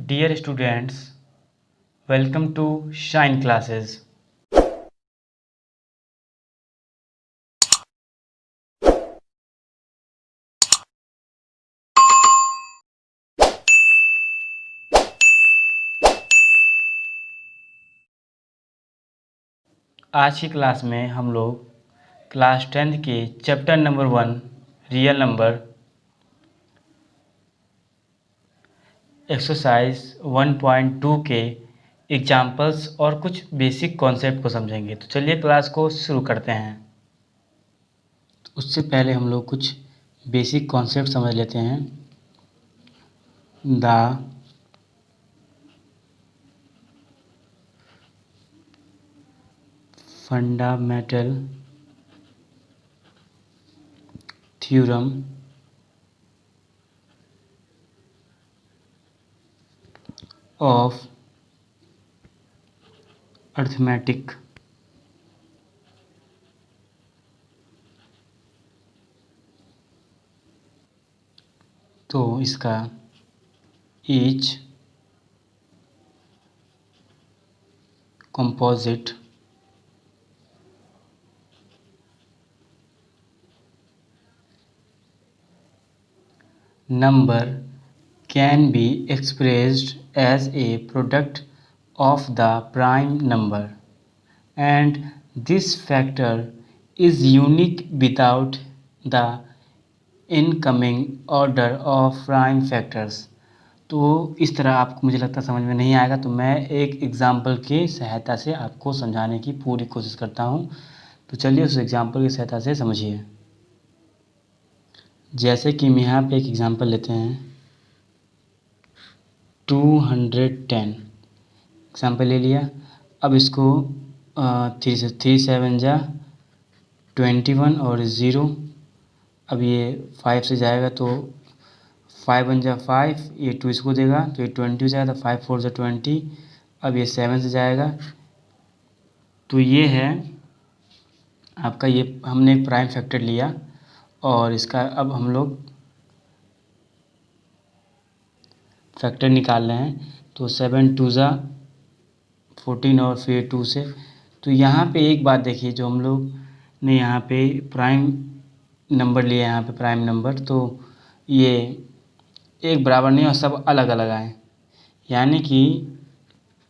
Dear students, welcome to Shine Classes. आज की class में हम लोग क्लास 10th के chapter number 1 real number exercise 1.2 के एग्जाम्पल्स और कुछ बेसिक कॉन्सेप्ट को समझेंगे। तो चलिए क्लास को शुरू करते हैं। तो उससे पहले हम लोग कुछ बेसिक कॉन्सेप्ट समझ लेते हैं। The fundamental theorem of arithmetic. तो इसका each composite number can be expressed as a product of the prime number, and this factor is unique without the incoming order of prime factors। तो इस तरह आपको मुझे लगता है समझ में नहीं आएगा, तो मैं एक एग्ज़ाम्पल की सहायता से आपको समझाने की पूरी कोशिश करता हूँ। तो चलिए उस एग्ज़ाम्पल की सहायता से समझिए। जैसे कि हम यहाँ पे एक एग्ज़ाम्पल लेते हैं 210 एग्ज़ाम्पल ले लिया। अब इसको 3 7 जा 21 और 0। अब ये 5 से जाएगा तो 5 1 जा 5, ये 2 इसको देगा तो ये 20 हो जाएगा, तो 5 4 जा 20। अब ये 7 से जाएगा तो ये है आपका, ये हमने एक प्राइम फैक्टर लिया और इसका अब हम लोग फैक्टर निकाल रहे हैं। तो 7 2 जा 14 और फिर 2 से। तो यहाँ पे एक बात देखिए, जो हम लोग ने यहाँ पे प्राइम नंबर लिया, यहाँ पे प्राइम नंबर, तो ये एक बराबर नहीं और सब अलग अलग आए। यानी कि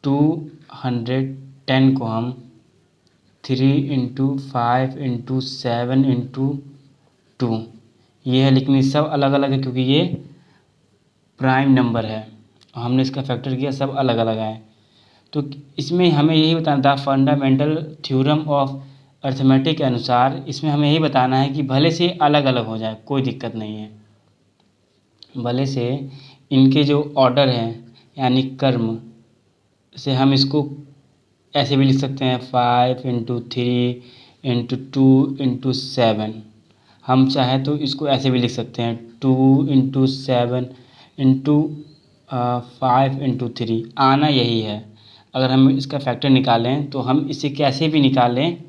210 को हम 3 × 5 × 7 × 2 ये है, लेकिन ये सब अलग अलग है क्योंकि ये प्राइम नंबर है। हमने इसका फैक्टर किया, सब अलग अलग आए। तो इसमें हमें यही बताना, the fundamental theorem of arithmetic के अनुसार इसमें हमें यही बताना है कि भले से अलग अलग हो जाए कोई दिक्कत नहीं है, भले से इनके जो ऑर्डर हैं यानी क्रम से हम इसको ऐसे भी लिख सकते हैं 5 × 3 × 2 × 7। हम चाहे तो इसको ऐसे भी लिख सकते हैं 2 × 7 × 5 × 3। आना यही है। अगर हम इसका फैक्टर निकालें तो हम इसे कैसे भी निकालें,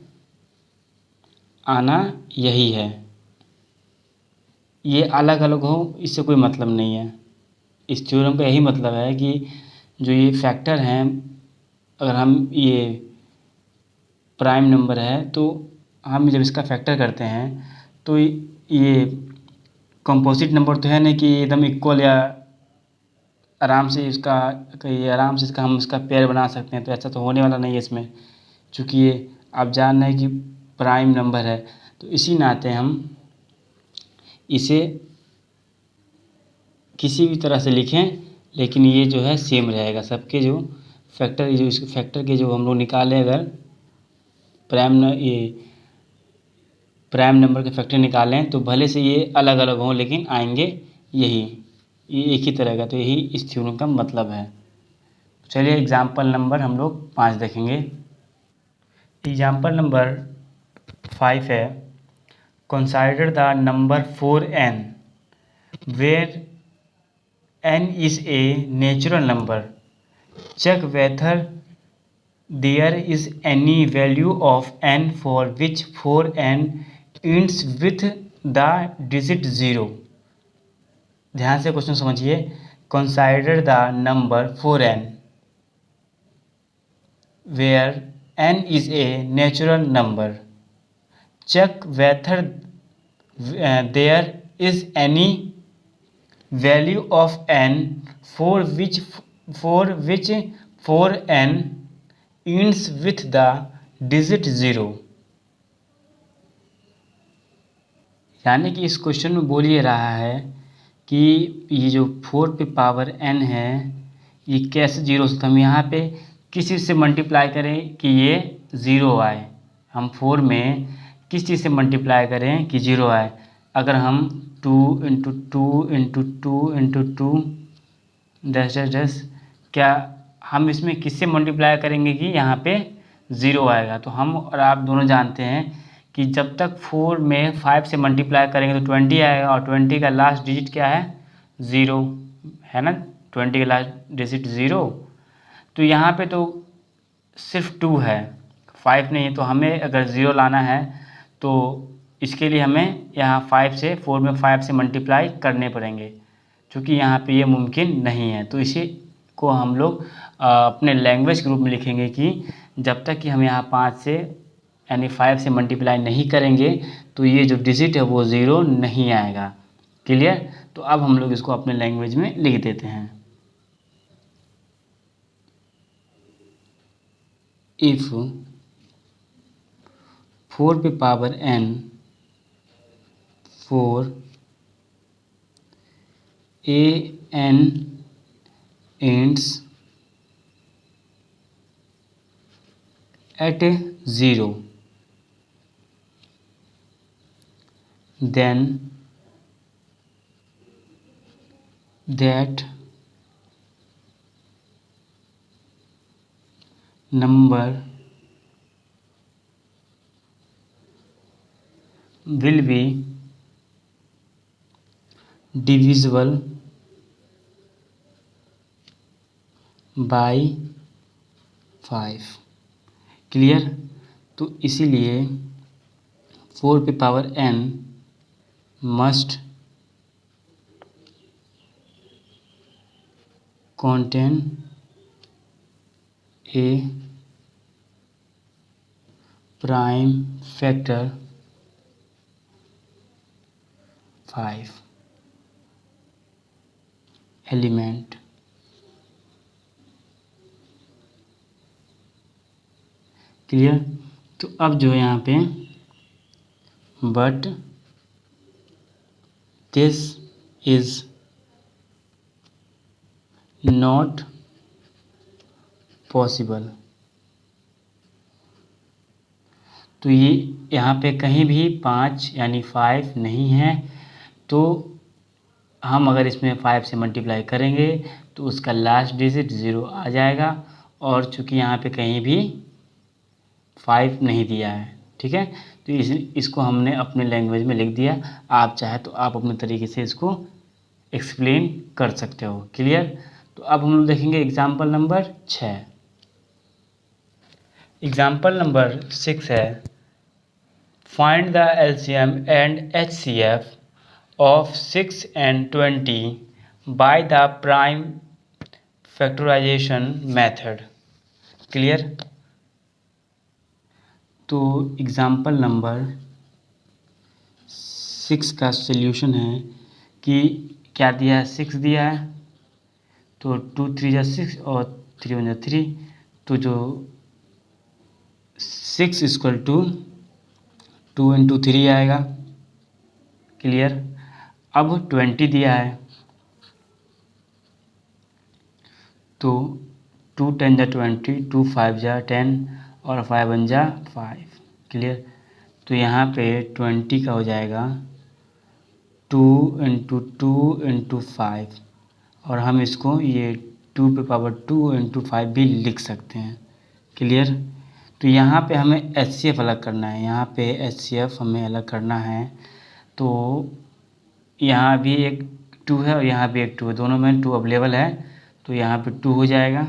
आना यही है। ये अलग अलग हो इससे कोई मतलब नहीं है। इस थ्योरम का यही मतलब है कि जो ये फैक्टर हैं, अगर हम ये प्राइम नंबर है तो हम जब इसका फैक्टर करते हैं तो ये कंपोजिट नंबर तो है नहीं कि एकदम इक्वल या आराम से इसका हम इसका पेयर बना सकते हैं। तो ऐसा तो होने वाला नहीं है इसमें, चूँकि ये आप जान रहे हैं कि प्राइम नंबर है। तो इसी नाते हम इसे किसी भी तरह से लिखें, लेकिन ये जो है सेम रहेगा। सबके जो फैक्टर, जो इसके फैक्टर के जो हम लोग निकालें, अगर प्राइम नंबर के फैक्टर निकालें तो भले से ये अलग अलग हों लेकिन आएंगे यही, ये एक ही तरह का। तो यही इस थ्योरम का मतलब है। चलिए एग्जाम्पल नंबर हम लोग 5 देखेंगे। एग्जाम्पल नंबर 5 है, consider the number 4n where n is a natural number. Check whether there is any value of n for which 4n ends with the digit 0। ध्यान से क्वेश्चन समझिए। consider the number 4n where n is a natural number. Check whether there is any value of n for which 4n ends with the digit 0. यानी कि इस question में बोल ये रहा है कि ये जो 4 पे पावर n है ये कैसे जीरो से, हम यहाँ पे किस चीज़ से मल्टीप्लाई करें कि ये ज़ीरो आए। हम 4 में किस चीज़ से मल्टीप्लाई करें कि ज़ीरो आए। अगर हम 2 into 2 into 2 into 2 dash dash dash, क्या हम इसमें किससे मल्टीप्लाई करेंगे कि यहाँ पे ज़ीरो आएगा। तो हम और आप दोनों जानते हैं कि जब तक 4 में 5 से मल्टीप्लाई करेंगे तो 20 आएगा, और 20 का लास्ट डिजिट क्या है, 0 है ना। 20 का लास्ट डिजिट 0, तो यहाँ पे तो सिर्फ 2 है, 5 नहीं है। तो हमें अगर 0 लाना है तो इसके लिए हमें यहाँ 5 से 4 में 5 से मल्टीप्लाई करने पड़ेंगे, क्योंकि यहाँ पे ये मुमकिन नहीं है। तो इसी को हम लोग अपने लैंग्वेज के रूप में लिखेंगे कि जब तक कि हम यहाँ 5 से यानी 5 से मल्टीप्लाई नहीं करेंगे तो ये जो डिजिट है वो 0 नहीं आएगा। क्लियर। तो अब हम लोग इसको अपने लैंग्वेज में लिख देते हैं। इफ 4 पे power n 4 an ends at 0, then that number will be divisible by 5। Clear. तो इसीलिए 4 पे power n must contain a prime factor 5 element. Clear. तो अब जो है यहाँ पे but this is not possible. तो ये यहाँ पे कहीं भी 5 यानी 5 नहीं है, तो हम अगर इसमें 5 से मल्टीप्लाई करेंगे तो उसका लास्ट डिजिट 0 आ जाएगा, और चूँकि यहाँ पे कहीं भी 5 नहीं दिया है, ठीक है। तो इसको हमने अपने लैंग्वेज में लिख दिया। आप चाहे तो आप अपने तरीके से इसको एक्सप्लेन कर सकते हो। क्लियर। तो अब हम लोग देखेंगे एग्जाम्पल नंबर 6। एग्जाम्पल नंबर 6 है find the LCM and HCF of 6 and 20 by the prime factorization method। Clear. तो एग्ज़ाम्पल नंबर 6 का सॉल्यूशन है कि क्या दिया है, 6 दिया है, तो 2 3 जा 6 और 3 1 जा 3, तो जो 6 इक्वल टू 2 इंटू 3 आएगा। क्लियर। अब 20 दिया है, तो 2 10 जा 20, 2 5 जा 10 और 5 1 जा 5। क्लियर। तो यहाँ पे 20 का हो जाएगा 2 इंटू 2 इंटू 5, और हम इसको ये 2 पे पावर 2 इंटू 5 भी लिख सकते हैं। क्लियर। तो यहाँ पे हमें एचसीएफ अलग करना है, यहाँ पे एचसीएफ हमें अलग करना है। तो यहाँ भी एक 2 है और यहाँ भी एक 2 है, दोनों में 2 अवेलेबल है, तो यहाँ पे 2 हो जाएगा।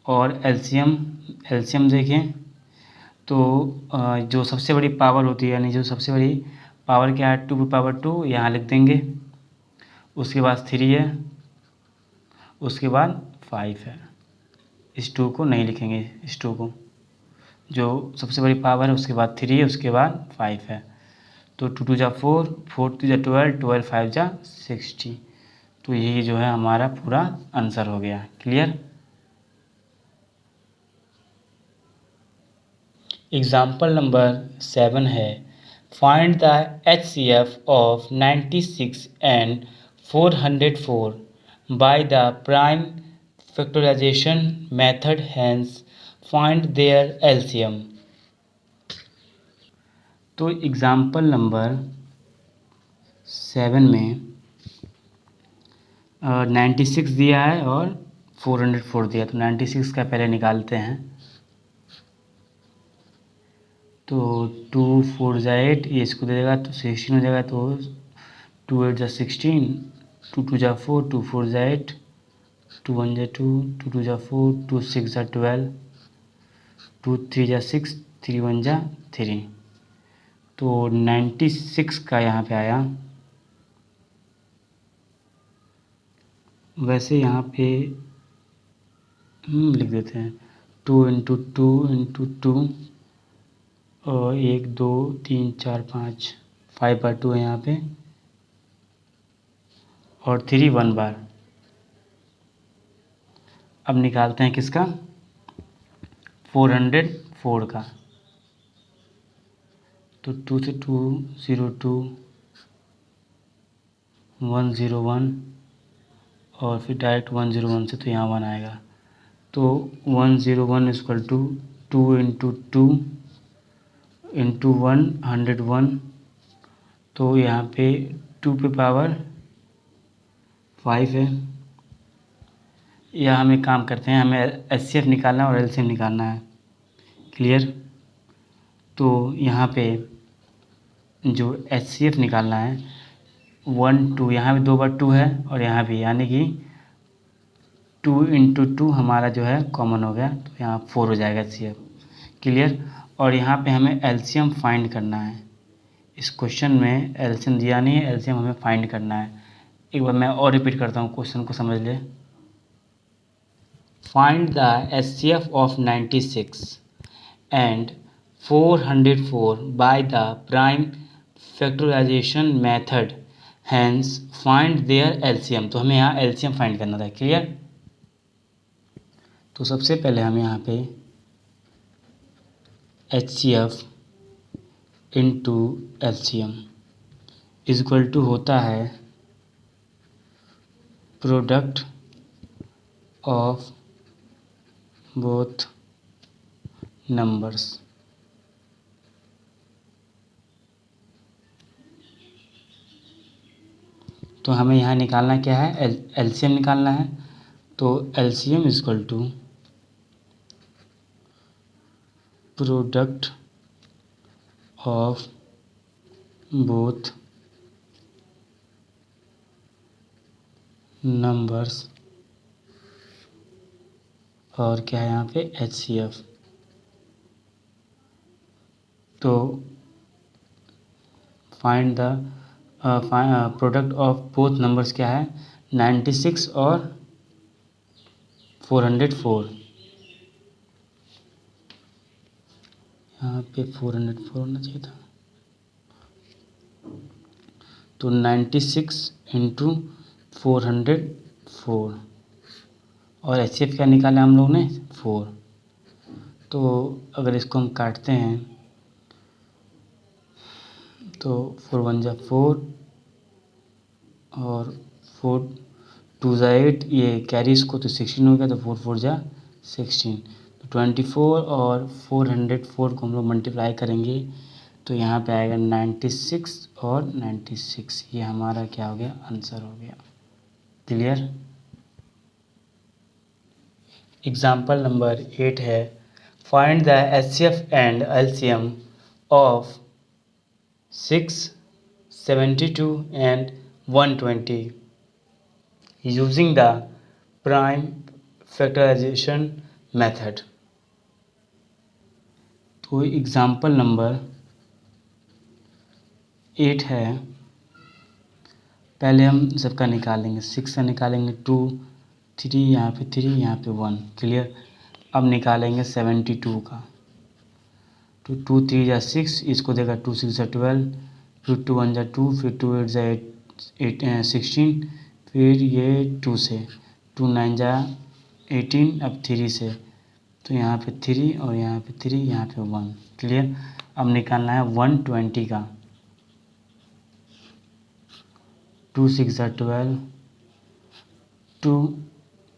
और एलसीएम देखें तो जो सबसे बड़ी पावर होती है, यानी जो सबसे बड़ी पावर क्या है, 2 पे पावर 2 यहाँ लिख देंगे। उसके बाद 3 है, उसके बाद 5 है। इस 2 को नहीं लिखेंगे, इस 2 को, जो सबसे बड़ी पावर है उसके बाद 3 है, उसके बाद 5 है। तो 2 2 जा 4, 4 2 जा 12, 12 5 जा 60। तो यही जो है हमारा पूरा आंसर हो गया। क्लियर। एग्जाम्पल नंबर 7 है, find the HCF of 96 and 404 by the prime factorisation method, hence find their LCM। तो एग्जाम्पल नंबर 7 में 96 दिया है और 404 दिया, तो 96 का पहले निकालते हैं। तो 2 4 जा 8, ये इसको दे देगा तो 16 हो जाएगा। तो 2 8 जा 16, 2 2 जा 4, 2 4 जा 8, 2 1 जा 2, 2 2 जा 4, 2 6 जा 12, 2 3 जा 6, 3 1 जा 3। तो 96 का यहाँ पे आया। वैसे यहाँ पे लिख देते हैं 2 इंटू 2 इंटू 2 और 1 2 3 4 5, 5 बार 2 है यहाँ पे, और 3 1 बार। अब निकालते हैं किसका, 404 का। तो 2 से 2 0 2 1 0 1 और फिर डायरेक्ट 1 0 1 से तो यहाँ 1 आएगा। तो 1 0 1 इक्वल टू 2 इंटू 2 इंटू 1 101। तो यहाँ पे 2 पे पावर 5 है। या हम एक काम करते हैं, हमें HCF निकालना है और LCM निकालना है। क्लियर। तो यहाँ पे जो HCF निकालना है 1 2, यहाँ भी 2 बार 2 है और यहाँ भी, यानी कि 2 इंटू 2 हमारा जो है कॉमन हो गया, तो यहाँ 4 हो जाएगा HCF। क्लियर। और यहाँ पे हमें LCM फाइंड करना है। इस क्वेश्चन में LCM दिया नहीं है, LCM हमें फाइंड करना है। एक बार मैं और रिपीट करता हूँ, क्वेश्चन को समझ ले। Find the HCF of 96 and 404 by the prime factorisation method, hence find their LCM। तो हमें यहाँ LCM फाइंड करना था। क्लियर। तो सबसे पहले हम यहाँ पे HCF into LCM equal to होता है प्रोडक्ट ऑफ बोथ नंबर्स। तो हमें यहाँ निकालना क्या है, LCM निकालना है। तो LCM equal to product of both numbers, और क्या है यहाँ पे HCF। तो find the product of both numbers क्या है, 96 और 404। यहाँ पे 404 होना चाहिए था। तो 96 इंटू 404 और HCF क्या निकाला हम लोग ने, 4। तो अगर इसको हम काटते हैं तो 4 1 जा 4 और 4 2 जा 8, ये कैरी इसको तो 16 हो गया। तो 4 4 जा 16, तो 24 और 404 को हम लोग मल्टीप्लाई करेंगे तो यहाँ पे आएगा 96 और 96। ये हमारा क्या हो गया, आंसर हो गया। क्लियर। एग्जाम्पल नंबर 8 है, find the HCF and LCM of 6 72 and 120 using the prime factorisation method. तो एग्जाम्पल नंबर 8 है, पहले हम सबका निकालेंगे। 6 का निकालेंगे 2, 3 यहाँ पे 3 यहाँ पे 1। क्लियर। अब निकालेंगे 72 का। तो 2 3 जा 6, इसको देगा 2 6 जा 12, फिर 2 1 जा 2, फिर 2 8 जा 16, फिर ये 2 से 2 9 जा 18, अब 3 से, तो यहाँ पे 3 और यहाँ पे 3, यहाँ पे 1। क्लियर। अब निकालना है 120 का। 2 6 जा 12, 2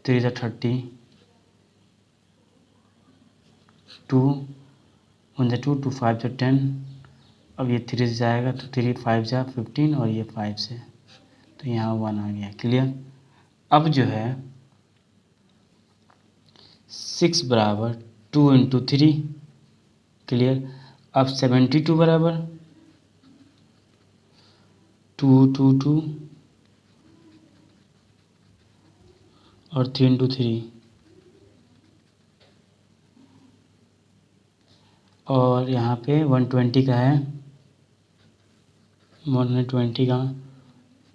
3 जा 30, 2 1 जा 2, 2 5 जा 10, अब ये 3 से जाएगा तो 3 5 जा 15 और ये 5 से, तो यहाँ 1 आ गया। क्लियर। अब जो है 6 बराबर 2 इंटू 3। क्लियर। अब 72 बराबर 2 2 2 और 3 इंटू 3, और यहाँ पे 120 का है, 120 का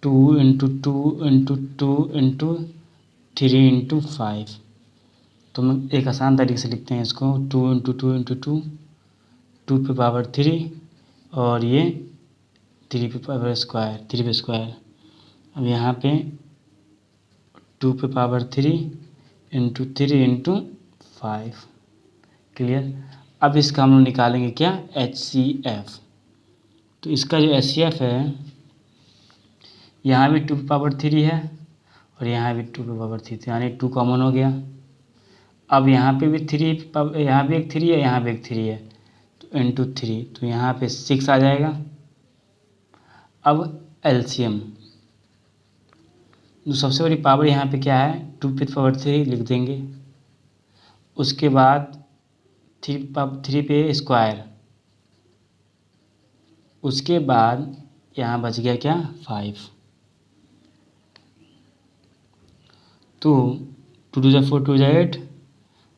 2 इंटू 2 इंटू 2 इंटू 3 इंटू 5। तो हम एक आसान तरीके से लिखते हैं इसको, 2 इंटू 2 इंटू 2, 2 पे पावर 3 और ये 3 पे पावर स्क्वायर, 3 पे स्क्वायर। अब यहाँ पे 2 पे पावर 3 इंटू 3 इंटू 5। क्लियर। अब इसका हम लोग निकालेंगे क्या, HCF। तो इसका जो HCF है, यहाँ भी 2 पे पावर 3 है और यहाँ भी 2 पे पावर 3, तो यानी 2 कॉमन हो गया। अब यहाँ पे भी 3, यहाँ भी एक 3 है, यहाँ भी एक 3 है, तो इंटू 3, तो यहाँ पे 6 आ जाएगा। अब LCM, जो सबसे बड़ी पावर यहाँ पे क्या है, 2 पे पावर 3 लिख देंगे, उसके बाद 3 पे स्क्वायर, उसके बाद यहाँ बच गया क्या, 5। तो 2 2 जा 4, 2 जा 8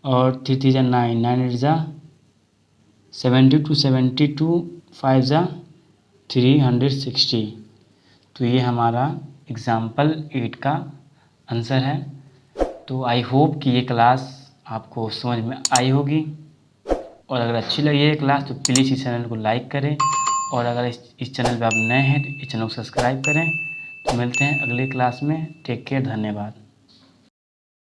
और 3 3 जा 9, 9 8 जा 72, 72 5 जा 360। तो ये हमारा एग्ज़ाम्पल 8 का आंसर है। तो आई होप कि ये क्लास आपको समझ में आई होगी, और अगर अच्छी लगी है क्लास तो प्लीज़ इस चैनल को लाइक करें, और अगर इस चैनल पे आप नए हैं तो इस चैनल को सब्सक्राइब करें। तो मिलते हैं अगले क्लास में। टेक केयर, धन्यवाद।